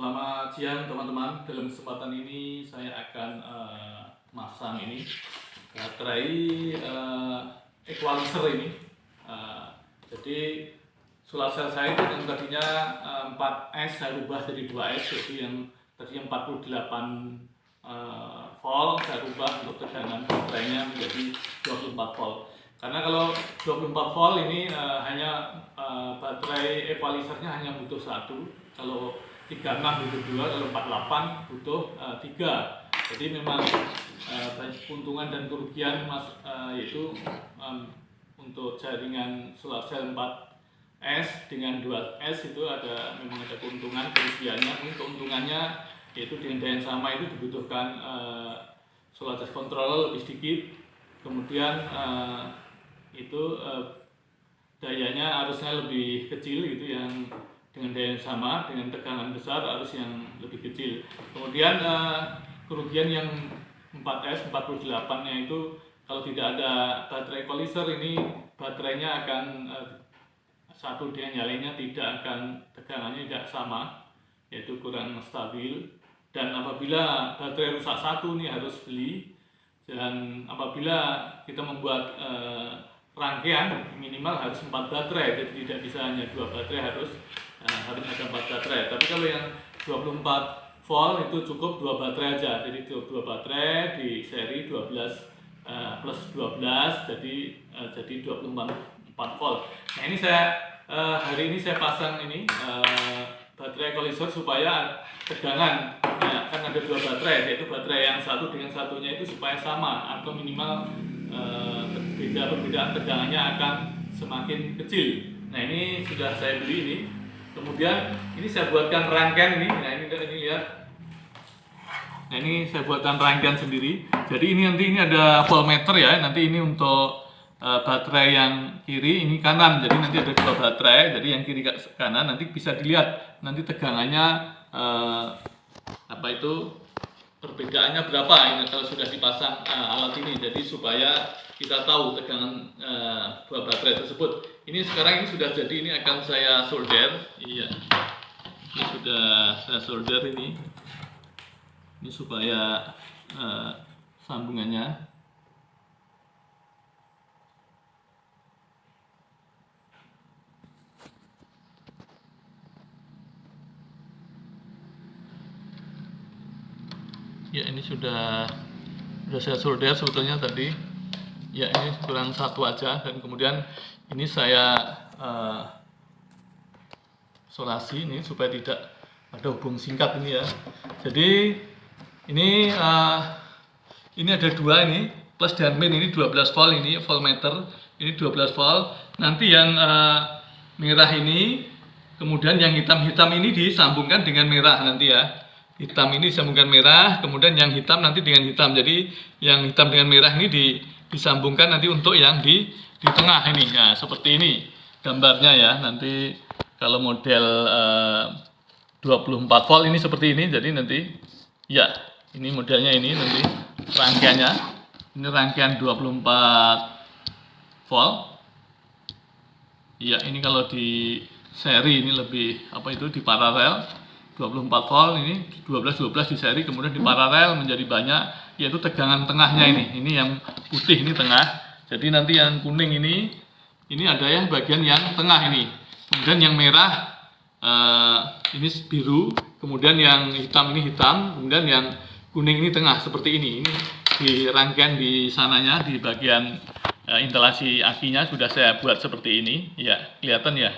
Selamat siang teman-teman. Dalam kesempatan ini saya akan masang ini baterai equalizer ini. Jadi solar cell saya itu yang tadinya 4S saya rubah jadi 2S. Jadi yang tadinya 48 volt saya rubah untuk tegangan baterainya menjadi 24 volt. Karena kalau 24 volt ini hanya baterai equalizernya hanya butuh satu. Kalau 36 butuh 2, kalau 48 butuh 3. Jadi memang keuntungan dan kerugian yaitu untuk jaringan solar cell 4S dengan 2S itu memang ada keuntungan kerugiannya. Mungkin keuntungannya yaitu dengan daya yang sama itu dibutuhkan solar charge controller lebih sedikit. Kemudian dayanya harusnya lebih kecil gitu, yang dengan daya yang sama dengan tegangan besar harus yang lebih kecil. Kemudian kerugian yang 4S 48-nya itu kalau tidak ada baterai equalizer ini baterainya akan satu dengan yang lainnya tidak akan tegangannya tidak sama, yaitu kurang stabil. Dan apabila baterai rusak satu nih harus beli. Dan apabila kita membuat rangkaian minimal harus 4 baterai, jadi tidak bisa hanya 2 baterai, harus ada 4 baterai. Tapi kalau yang 24 volt itu cukup 2 baterai aja, jadi 2 baterai di seri 12 plus 12 jadi 24 volt. Nah ini hari ini saya pasang ini baterai equalizer supaya tegangan kan ada 2 baterai, yaitu baterai yang satu dengan satunya itu supaya sama atau minimal perbedaan tegangannya akan semakin kecil. Nah ini sudah saya beli ini. Kemudian ini saya buatkan rangkaian ini. Nah ini lihat. Nah ini saya buatkan rangkaian sendiri. Jadi ini ada voltmeter ya. Nanti ini untuk baterai yang kiri, ini kanan. Jadi nanti ada 2 baterai. Jadi yang kiri ke kanan nanti bisa dilihat nanti tegangannya perbedaannya berapa ini kalau sudah dipasang alat ini. Jadi supaya kita tahu tegangan 2 baterai tersebut. Ini sekarang sudah jadi, ini akan saya solder. Iya. Ini sudah saya solder ini. Ini supaya sambungannya ya, ini sudah saya solder sebetulnya tadi. Ya ini kurang satu aja, dan kemudian ini saya isolasi ini supaya tidak ada hubung singkat ini ya. Jadi ini ada 2 ini plus dan min, ini 12 volt, ini voltmeter ini 12 volt. Nanti yang merah ini, kemudian yang hitam-hitam ini disambungkan dengan merah nanti ya. Hitam ini disambungkan merah, kemudian yang hitam nanti dengan hitam. Jadi yang hitam dengan merah ini disambungkan nanti untuk yang di tengah ini. Nah, seperti ini gambarnya ya. Nanti kalau model 24 volt ini seperti ini. Jadi nanti ya, ini modelnya ini nanti rangkaiannya. Ini rangkaian 24 volt. Ya, ini kalau di seri ini lebih di paralel 24 volt, ini 12 di seri, kemudian di paralel menjadi banyak, yaitu tegangan tengahnya ini yang putih ini tengah. Jadi nanti yang kuning ini ada yang bagian yang tengah ini, kemudian yang merah ini biru, kemudian yang hitam ini hitam, kemudian yang kuning ini tengah seperti ini. Ini di rangkaian di sananya, di bagian instalasi akinya sudah saya buat seperti ini ya, kelihatan ya.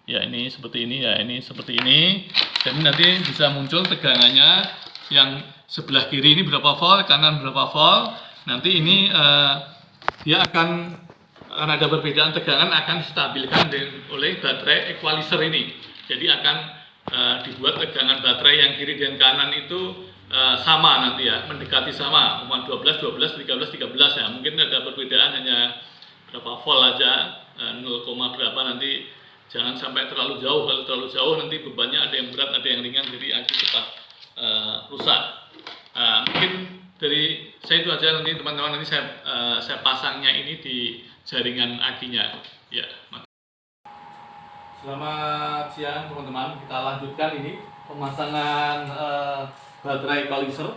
Ya ini seperti ini ya, ini seperti ini. Jadi nanti bisa muncul tegangannya, yang sebelah kiri ini berapa volt, kanan berapa volt. Nanti ini dia akan ada perbedaan tegangan, akan distabilkan oleh baterai equalizer ini. Jadi akan dibuat tegangan baterai yang kiri dan kanan itu sama nanti ya, mendekati sama, 12, 13 ya. Mungkin ada perbedaan hanya berapa volt aja, 0, berapa nanti. Jangan sampai terlalu jauh. Kalau terlalu jauh nanti bebannya ada yang berat, ada yang ringan, jadi aki cepat rusak. Mungkin dari saya itu aja. Nanti teman-teman, nanti saya pasangnya ini di jaringan akinya. Ya. Selamat siang teman-teman. Kita lanjutkan ini. pemasangan baterai equalizer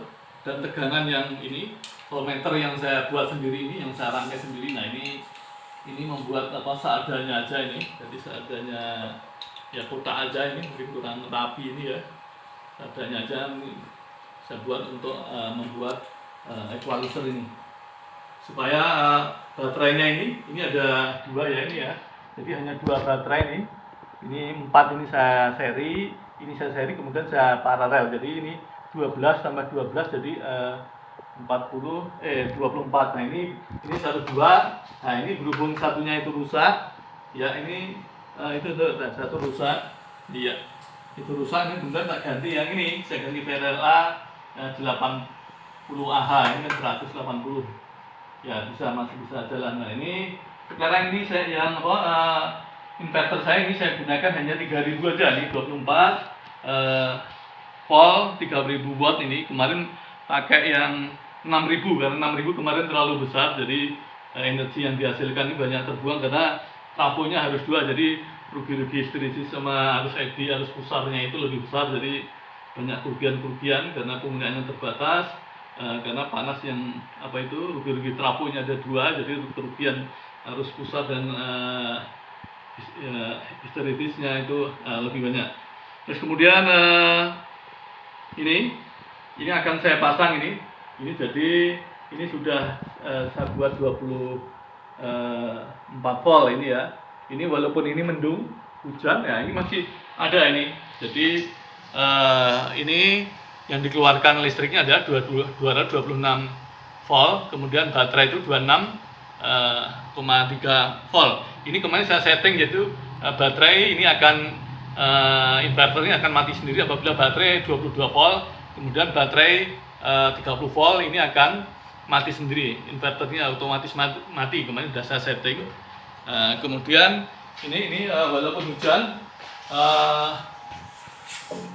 dan tegangan yang ini voltmeter yang saya buat sendiri ini, yang saya rangkai sendiri. Nah ini membuat apa seadanya aja ini, jadi seadanya ya kotak aja ini, mungkin kurang rapi ini ya, seadanya aja ini saya buat untuk membuat equalizer ini, supaya baterainya ini ada dua ya ini ya, jadi hanya dua baterai ini 4 ini saya seri, kemudian saya paralel, jadi ini 12 tambah 12 jadi 24. Nah ini satu dua. Nah ini berhubung satunya itu rusak ya, ini itu satu rusak, iya itu rusak, ini kemudian tak ganti yang ini, saya ganti VRLA 80Ah, ini kan 180 ya, masih bisa jalan. Nah ini sekarang ini saya yang inverter saya ini saya gunakan hanya 3000 aja nih, 24 volt 3000 watt. Ini kemarin pakai yang 6000 karena 6000 kemarin terlalu besar, jadi energi yang dihasilkan ini banyak terbuang karena trafonya harus dua, jadi rugi-rugi histeresis sama arus FD, arus pusarnya itu lebih besar, jadi banyak kerugian karena penggunaannya terbatas, karena panas yang rugi-rugi trafonya ada dua, jadi kerugian arus pusar dan histeretisnya itu lebih banyak. Terus kemudian ini akan saya pasang ini jadi ini sudah saya buat 24 volt ini ya. Ini walaupun ini mendung, hujan ya, ini masih ada ini. Jadi ini yang dikeluarkan listriknya adalah 226 volt, kemudian baterai itu 26,3 volt. Ini kemarin saya setting, yaitu baterai ini akan inverter ini akan mati sendiri apabila baterai 22 volt, kemudian baterai 30 volt ini akan mati sendiri, inverternya otomatis mati. Kemarin sudah saya setting. Kemudian ini walaupun hujan,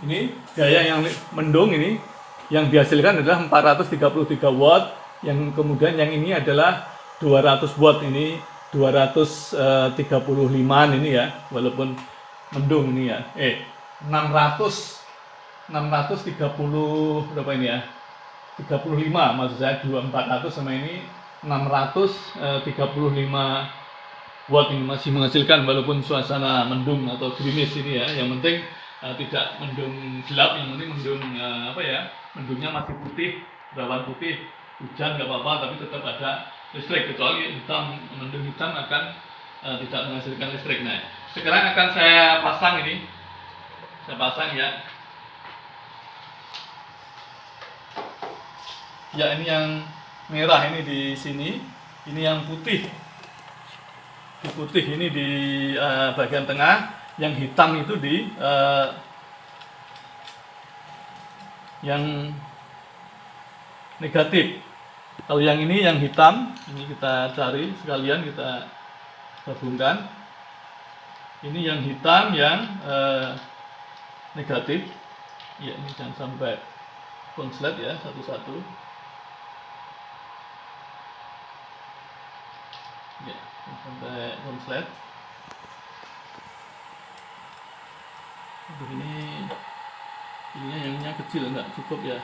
ini daya yang mendung ini yang dihasilkan adalah 433 watt, yang kemudian yang ini adalah 200 watt, ini 235 ini ya, walaupun mendung ini ya. 630 berapa ini ya? 35 maksud saya, 2400 sama ini 635 watt, ini masih menghasilkan walaupun suasana mendung atau gerimis ini ya. Yang penting tidak mendung gelap, yang penting mendung mendungnya masih putih, berawan putih, hujan nggak apa-apa, tapi tetap ada listrik, kecuali mendung hitam akan tidak menghasilkan listrik. Nah sekarang akan saya pasang ini, ya. Ya ini yang merah ini di sini, ini yang putih. Di putih ini di bagian tengah, yang hitam itu di yang negatif. Kalau yang ini yang hitam, ini kita cari sekalian, kita gabungkan. Ini yang hitam yang negatif. Ya ini jangan sampai konslet ya, satu-satu. Ya, sampai konslet. Ini yangnya kecil, enggak cukup ya.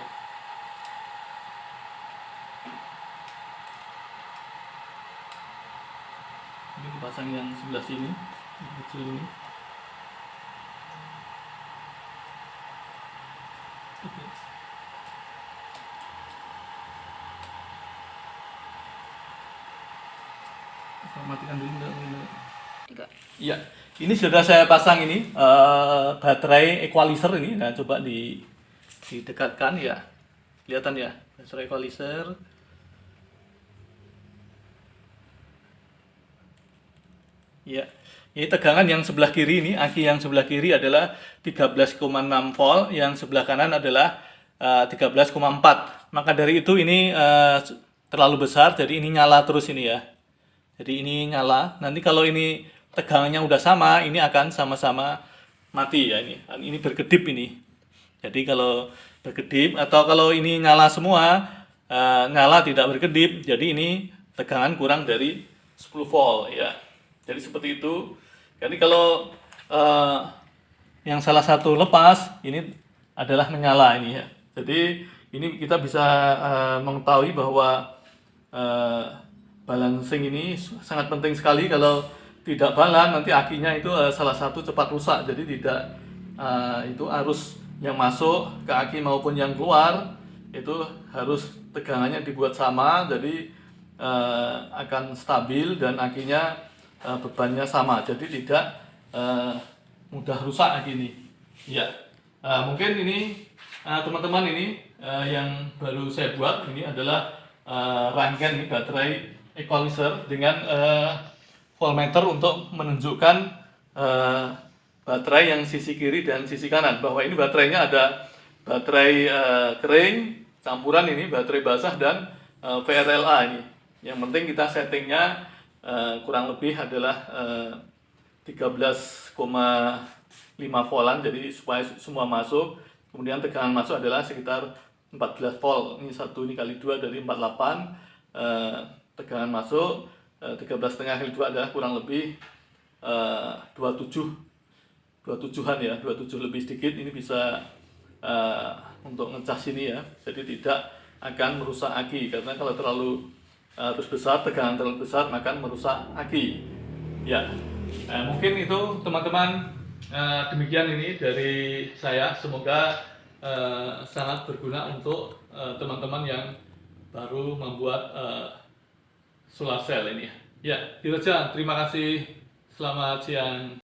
Ini dipasang yang sebelah sini, yang kecil ini. Oke. Matikan dulu enggak? Iya, ini sudah saya pasang ini baterai equalizer ini. Nah coba didekatkan ya, kelihatan ya baterai equalizer. Ya, ini tegangan yang sebelah kiri ini, aki yang sebelah kiri adalah 13,6 volt, yang sebelah kanan adalah 13,4. Maka dari itu ini terlalu besar, jadi ini nyala terus ini ya. Jadi ini nyala. Nanti kalau ini tegangannya udah sama, ini akan sama-sama mati ya ini. Ini berkedip ini. Jadi kalau berkedip, atau kalau ini nyala semua, nyala tidak berkedip, jadi ini tegangan kurang dari 10 volt ya. Jadi seperti itu. Jadi kalau yang salah satu lepas, ini adalah menyala ini ya. Jadi ini kita bisa mengetahui bahwa eh, balancing ini sangat penting sekali. Kalau tidak balance nanti akinya itu salah satu cepat rusak. Jadi tidak itu arus yang masuk ke aki maupun yang keluar itu harus tegangannya dibuat sama. Jadi akan stabil dan akinya bebannya sama. Jadi tidak mudah rusak aki ini. Ya, mungkin ini teman-teman ini yang baru saya buat ini adalah rangkaian ini baterai equalizer dengan voltmeter untuk menunjukkan baterai yang sisi kiri dan sisi kanan. Bahwa ini baterainya ada baterai kering, campuran ini baterai basah dan VRLA ini. Yang penting kita settingnya kurang lebih adalah 13,5 voltan, jadi supaya semua masuk. Kemudian tegangan masuk adalah sekitar 14 volt. Ini 1 ini kali 2 dari 48. Tegangan masuk 13,5 kali 2 adalah kurang lebih 27-an ya, 27 lebih sedikit. Ini bisa untuk ngecas ini ya. Jadi tidak akan merusak aki, karena kalau terlalu arus besar, tegangan terlalu besar maka merusak aki. Ya, mungkin itu teman-teman, demikian ini dari saya. Semoga sangat berguna untuk teman-teman yang baru membuat solar cell ini. Ya, itu saja. Terima kasih. Selamat siang.